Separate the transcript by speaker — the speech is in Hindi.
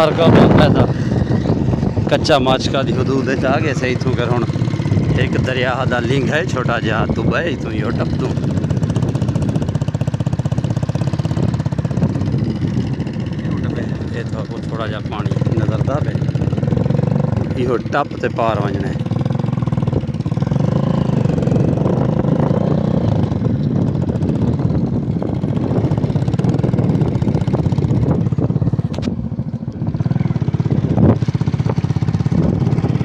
Speaker 1: मरका होता था कच्चा माचका की हदूद आ गए से इतों कर हुण एक दरिया का लिंक है छोटा जहा दुबई इतों ही टप तू थोड़ा जा पानी नजरदा पे यो टप ते पार वजना है।